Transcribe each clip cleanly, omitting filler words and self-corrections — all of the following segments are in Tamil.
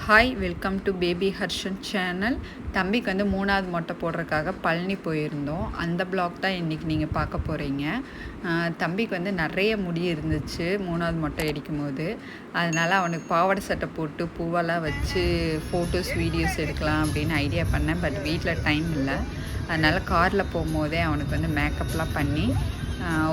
Hi, welcome to baby Harshan channel. தம்பிக்கு வந்து 3வது மொட்டை போடுறதுக்காக பழனி போயிருந்தோம். அந்த ப்ளாக் தான் இன்றைக்கி நீங்கள் பார்க்க போகிறீங்க. தம்பிக்கு வந்து நிறைய முடி இருந்துச்சு 3வது மொட்டை அடிக்கும்போது. அதனால் அவனுக்கு பாவாடை சட்டை போட்டு பூவெல்லாம் வச்சு ஃபோட்டோஸ் வீடியோஸ் எடுக்கலாம் அப்படின்னு ஐடியா பண்ணேன். பட் வீட்டில் டைம் இல்லை. அதனால் காரில் போகும்போதே அவனுக்கு வந்து மேக்கப்லாம் பண்ணி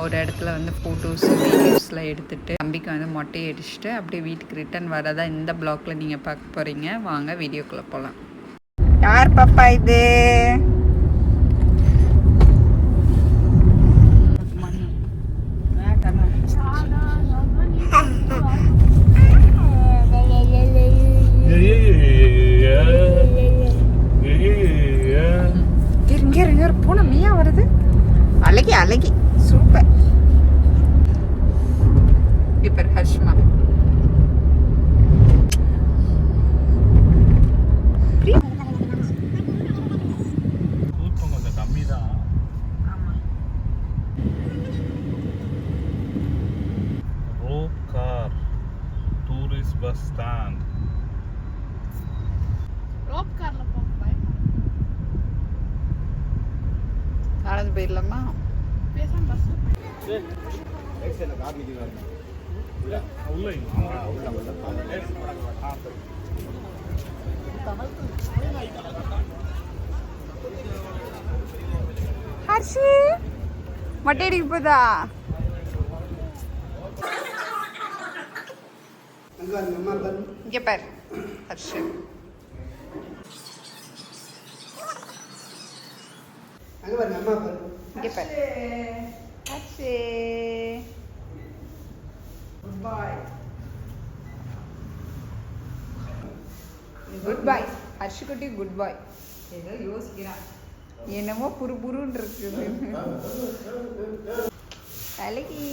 ஒரு இடத்துல வந்து ஃபோட்டோஸ் வீடியோஸ்லாம் எடுத்துகிட்டு தம்பிக்கு வந்து மொட்டையை அடிச்சுட்டு அப்படியே வீட்டுக்கு ரிட்டர்ன் வரதா இந்த ப்ளாகில் நீங்கள் பார்க்க போகிறீங்க. வாங்க வீடியோக்குள்ளே போகலாம். யார் பாப்பா இது? பூனை மீயா வருது. அழகி அழகி சூப்பர். இப்போ ஹர்ஷ்மா கொஞ்சம் கம்மி தான். Rope car tourist bus stand. Rope கார்ல போங்க. நடந்து போயிடலாமா? பேசாம பஸ்ல ஹர்ஷி மொட்டை அடிக்க போதா? இங்கே பாரு ஹர்ஷி. இங்கே பாரு ஹர்ஷி. குட் பாய். குட் பாய் ஹர்ஷி குட்டி. குட் பாய். ஏதோ யோசிக்கிறான், என்னமோ புருன்னு இருக்குது. அழகி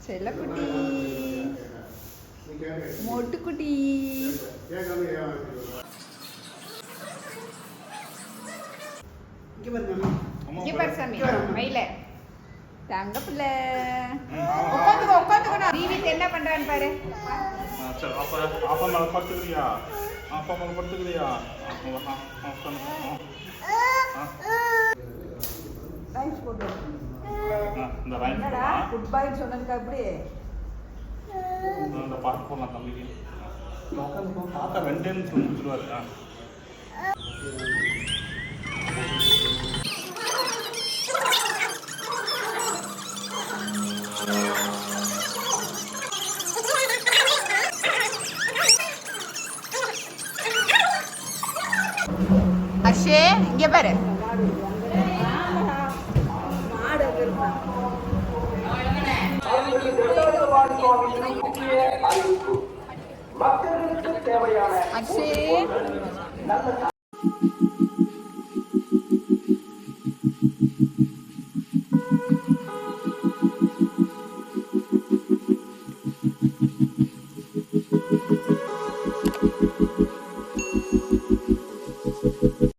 செல்லக்குட்டி மொட்டுக்குட்டி. இங்கே பாரு சாமி மயில தங்க பிள்ளை. உட்காந்துக்கணும். ரீவித் என்ன பண்றான்னு பாரு. அப்பா மேல படுத்துக்கிறியா? அப்பா மேல படுத்துக்கிறியா? ரைஸ் போட்டு இந்த ரைஸ் குட் பை சொன்னதுக்கு அப்படி இந்த பாட்டு போடலாம் தம்பிக்கு. தாத்தா 2 நிமிஷம் முடிச்சிருவாரு. அஷே இங்க பாரு. அஷே